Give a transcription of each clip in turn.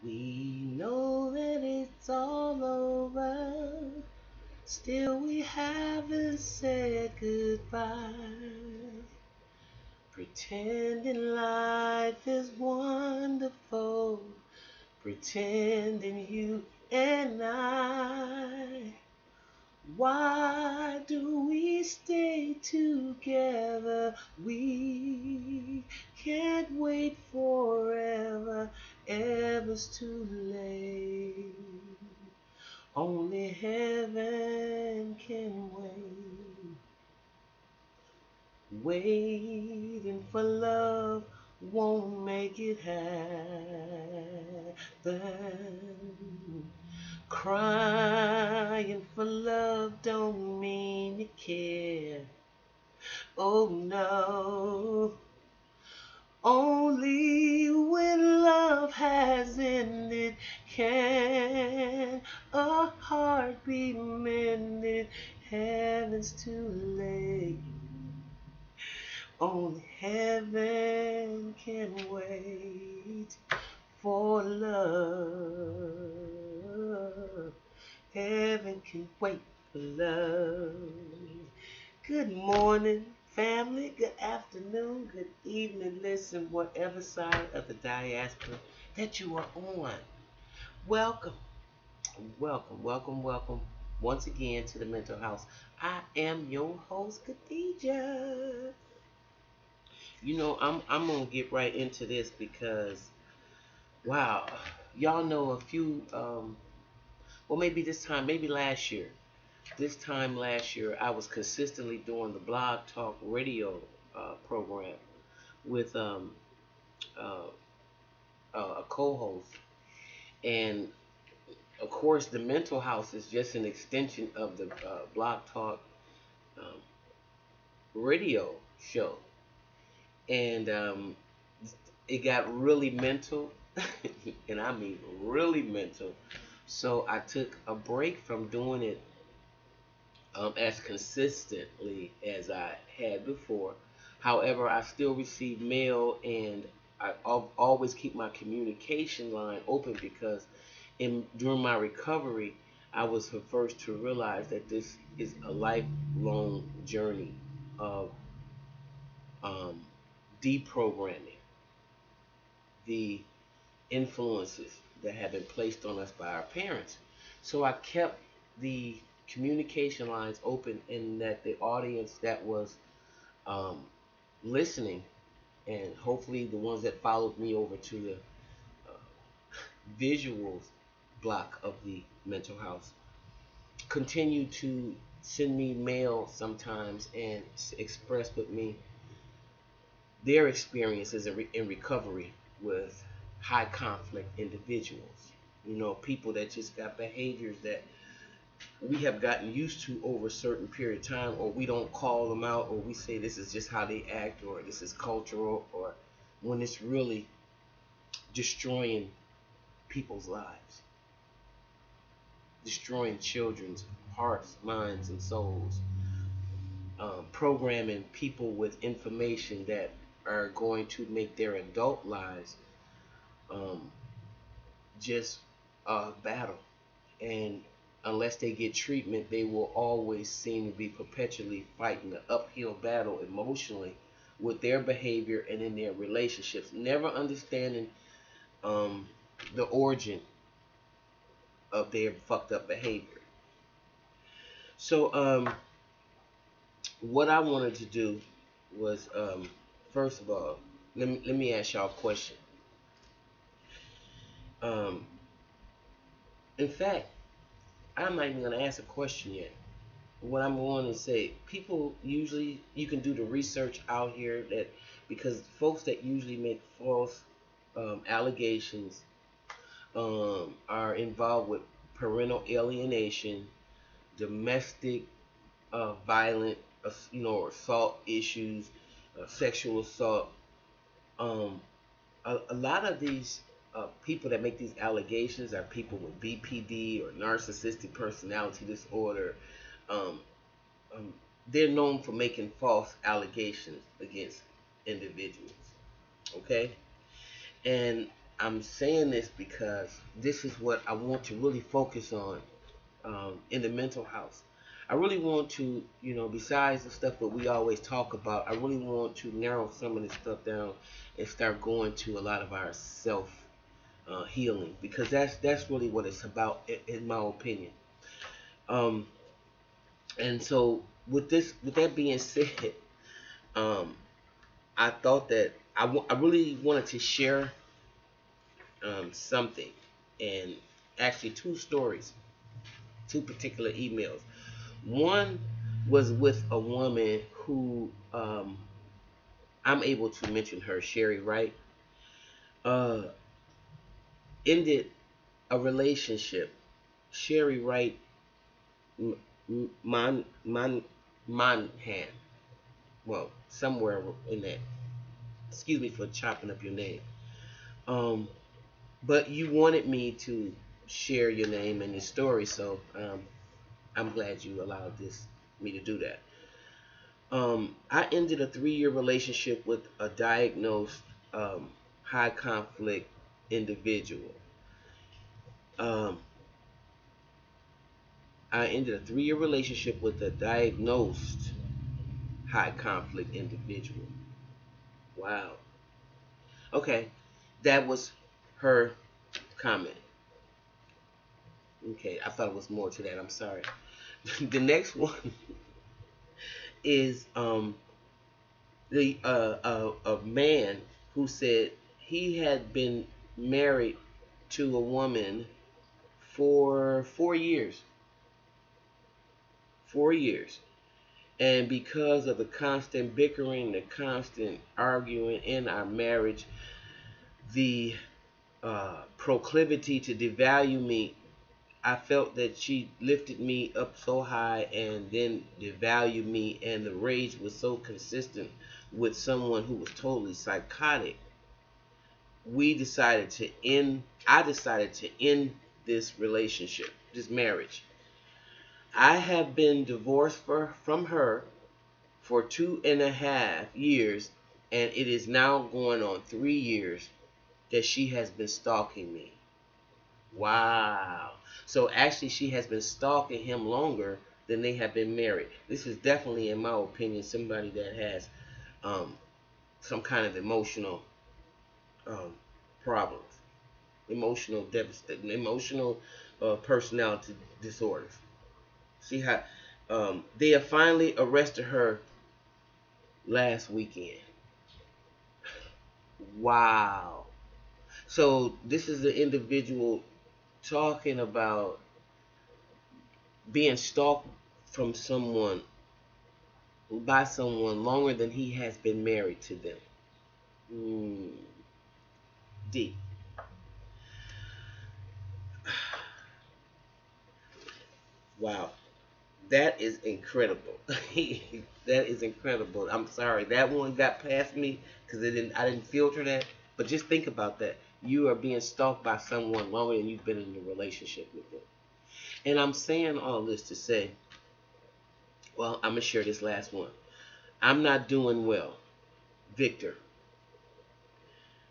We know that it's all over. Still, we haven't said goodbye. Pretending life is wonderful. Pretending you and I. Why do we stay together? We can't wait forever. Ever's too late. Only heaven can wait. Waiting for love won't make it happen. Crying for love don't mean you care. Oh no. Only when love has ended can a heart be mended. Heaven's too late. Only heaven can wait for love. Heaven can wait for love. Good morning, family. Good afternoon. Good evening. Listen, whatever side of the diaspora that you are on. Welcome, welcome once again to the Mental House. I am your host, Khadijah. I'm gonna get right into this because wow, y'all know a few well maybe this time, maybe last year. This time last year I was consistently doing the blog talk radio program with uh, a co-host, and of course the mental house is just an extension of the blog talk um, radio show, and it got really mental, and I mean really mental. So I took a break from doing it as consistently as I had before. However, I still receive mail, and always keep my communication line open because during my recovery, I was the first to realize that this is a lifelong journey of um, deprogramming the influences that have been placed on us by our parents. So I kept the communication lines open, and that the audience that was um, listening, and hopefully the ones that followed me over to the visuals block of the mental house, continue to send me mail sometimes and express with me their experiences in recovery with high conflict individuals. People that just got behaviors that we have gotten used to over a certain period of time, or we don't call them out, or we say this is just how they act, or this is cultural, or when it's really destroying people's lives, destroying children's hearts, minds, and souls, programming people with information that are going to make their adult lives um, just a battle. And unless they get treatment, they will always seem to be perpetually fighting an uphill battle emotionally with their behavior and in their relationships, never understanding um, the origin of their fucked up behavior. So, what I wanted to do was, first of all, let me ask y'all a question. Um, in fact, I'm not even going to ask a question yet. What I'm going to say, people usually, you can do the research out here that because folks that usually make false allegations are involved with parental alienation, domestic violent, assault issues, sexual assault. Um, a lot of these people that make these allegations are people with BPD or narcissistic personality disorder. Um, um, they're known for making false allegations against individuals. Okay, and I'm saying this because this is what I want to really focus on in the mental health. I really want to, besides the stuff that we always talk about, I really want to narrow some of this stuff down and start going to a lot of our self healing, because that's really what it's about, in my opinion. Um, and so with that being said, um, I thought that I really wanted to share something, and actually two stories, two particular emails. One was with a woman who I'm able to mention her, Sherry Wright, uh, ended a relationship. Sherry Wright Monhan, well, somewhere in that. Excuse me for chopping up your name. Um, but you wanted me to share your name and your story, so I'm glad you allowed me to do that. I ended a 3-year relationship with a diagnosed um, high conflict individual. Um, I ended a 3-year relationship with a diagnosed high conflict individual. Wow. Okay, that was her comment. Okay, I thought it was more to that. I'm sorry. The next one is a man who said he had been married to a woman for 4 years. 4 years. And because of the constant bickering, the constant arguing in our marriage, the proclivity to devalue me, I felt that she lifted me up so high and then devalued me, and the rage was so consistent with someone who was totally psychotic. I decided to end this relationship, this marriage. I have been divorced from her for 2.5 years, and it is now going on 3 years that she has been stalking me. Wow. So actually, she has been stalking him longer than they have been married. This is definitely, in my opinion, somebody that has um, some kind of emotional um, problems, emotional devastating, emotional personality disorders. See how they have finally arrested her last weekend. Wow. So this is the individual talking about being stalked from someone by someone longer than he has been married to them. Mm, deep. Wow. That is incredible. That is incredible. I'm sorry. That one got past me because I didn't filter that. But just think about that. You are being stalked by someone longer than you've been in a relationship with them. And I'm saying all this to say, well, I'm gonna share this last one. I'm not doing well, Victor.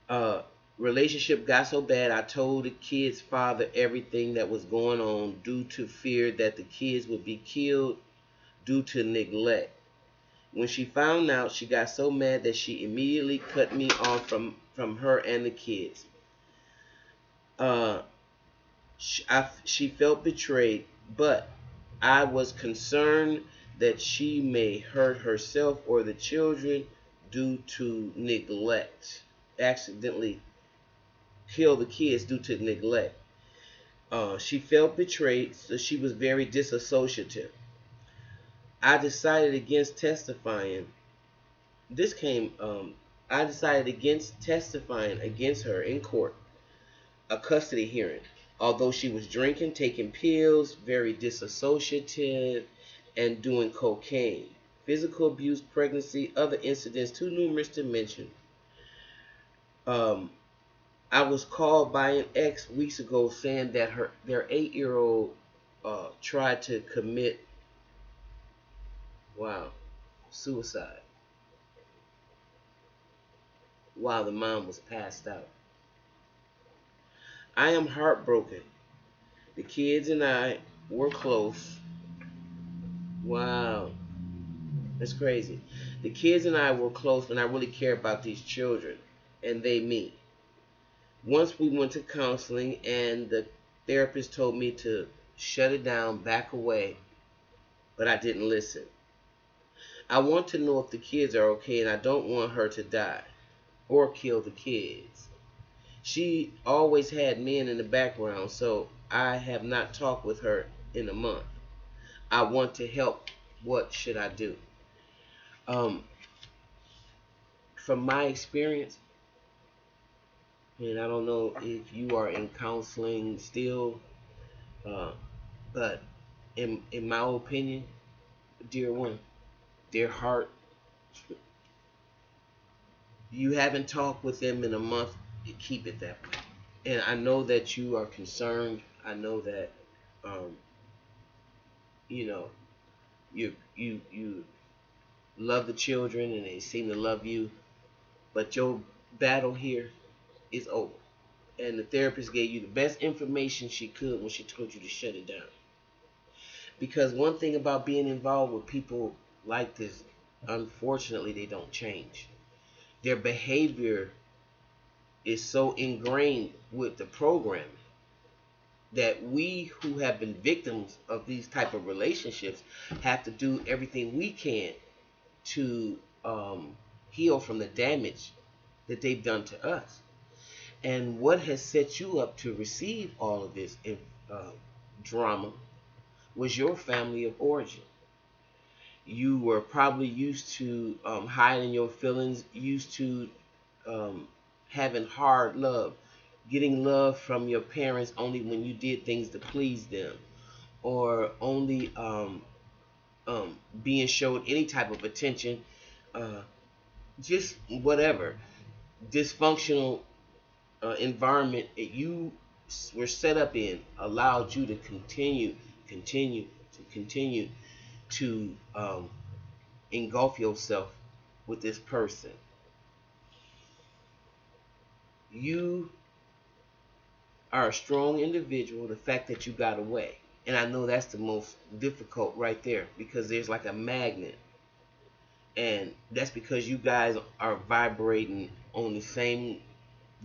Uh, Relationship got so bad. I told the kid's father everything that was going on due to fear that the kids would be killed due to neglect. When she found out, she got so mad that she immediately cut me off from her and the kids. Uh, she felt betrayed, but I was concerned that she may hurt herself or the children due to neglect, accidentally kill the kids due to neglect. She felt betrayed, so she was very disassociative. I decided against testifying. This came. I decided against testifying against her in court, a custody hearing. Although she was drinking, taking pills, very disassociative, and doing cocaine. Physical abuse, pregnancy, other incidents too numerous to mention. Um, I was called by an ex weeks ago saying that their 8-year old tried to commit, wow, suicide while the mom was passed out. I am heartbroken. The kids and I were close. Wow, that's crazy. The kids and I were close, and I really care about these children, and they me. Once we went to counseling, and the therapist told me to shut it down, back away, but I didn't listen. I want to know if the kids are okay, and I don't want her to die or kill the kids. She always had men in the background, so I have not talked with her in a month. I want to help. What should I do? Um, from my experience, and I don't know if you are in counseling still, uh, but in my opinion, dear one, dear heart, you haven't talked with them in a month. You keep it that way. And I know that you are concerned. I know that, um, you know, you love the children and they seem to love you, but your battle here is over. And the therapist gave you the best information she could when she told you to shut it down. Because one thing about being involved with people like this, unfortunately, they don't change. Their behavior is so ingrained with the program that we who have been victims of these type of relationships have to do everything we can to heal from the damage that they've done to us. And what has set you up to receive all of this uh, drama was your family of origin. You were probably used to hiding your feelings, used to um, having hard love, getting love from your parents only when you did things to please them, or only being showed any type of attention, uh, just whatever dysfunctional environment that you were set up in allowed you to continue to engulf yourself with this person. You are a strong individual. The fact that you got away, and I know that's the most difficult right there because there's like a magnet, and that's because you guys are vibrating on the same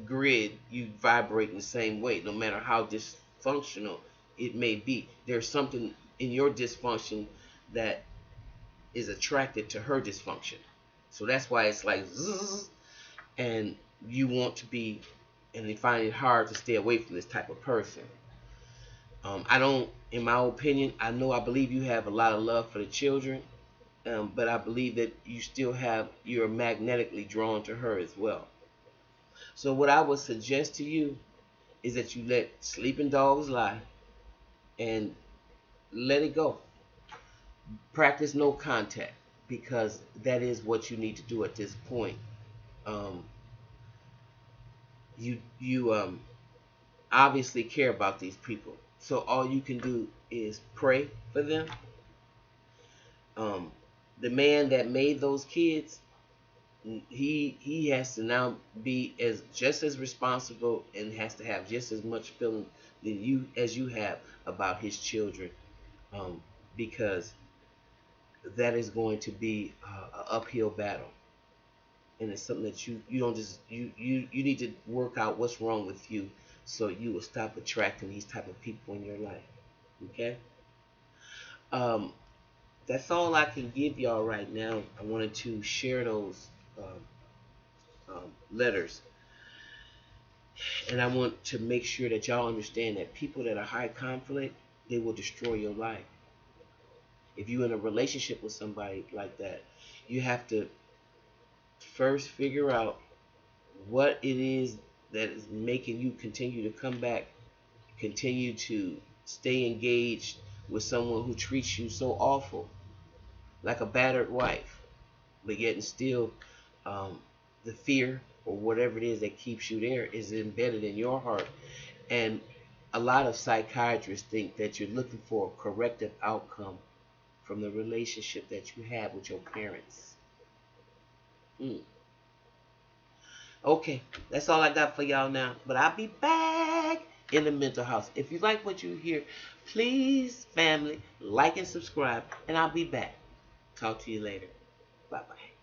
grid. You vibrate in the same way, no matter how dysfunctional it may be. There's something in your dysfunction that is attracted to her dysfunction. So that's why it's like zzz, and you want to be, and you find it hard to stay away from this type of person. I don't, in my opinion, I believe you have a lot of love for the children, but I believe that you're magnetically drawn to her as well. So what I would suggest to you is that you let sleeping dogs lie and let it go. Practice no contact because that is what you need to do at this point. Um, you obviously care about these people, so all you can do is pray for them. Um, the man that made those kids, he has to now be as just as responsible and has to have just as much feeling than you as you have about his children, um, because that is going to be an uphill battle, and it's something that you don't just you need to work out what's wrong with you so you will stop attracting these type of people in your life. Okay. um, that's all I can give y'all right now. I wanted to share those letters, and I want to make sure that y'all understand that people that are high conflict, they will destroy your life. If you're in a relationship with somebody like that, you have to first figure out what it is that is making you continue to come back, continue to stay engaged with someone who treats you so awful, like a battered wife, but yet and still um, the fear or whatever it is that keeps you there is embedded in your heart. And a lot of psychiatrists think that you're looking for a corrective outcome from the relationship that you have with your parents. Mm. Okay, that's all I got for y'all now. But I'll be back. in the mental house. If you like what you hear, please, family, like and subscribe, and I'll be back. Talk to you later. Bye bye.